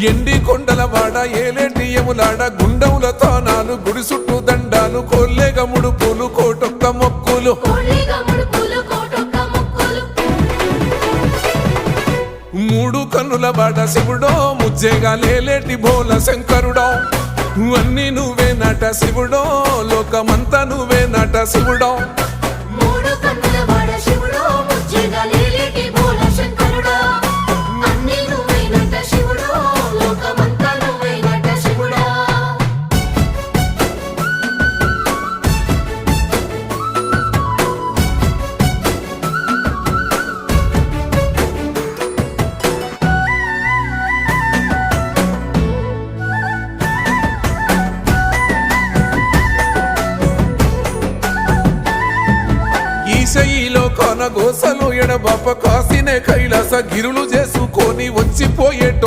ఎండి కొండల వాడ ఏలేటి యములాడ గుండముల తానాలు గుడి చుట్టూ దండాలు కోల్లేగ ముడుపులు కోటొక్క మొక్కులు మూడు కన్నుల వాడ శివుడో ముజ్జేగా లేలేటి బోల శంకరుడో అన్ని నువ్వే నట శివుడో లోకమంతా నువ్వే నట శివుడో ఈశయిలో కొన గోసలు ఎడబాప కాసినే కైలాస గిరులు చేసుకొని వచ్చిపోయేటోళ్ళ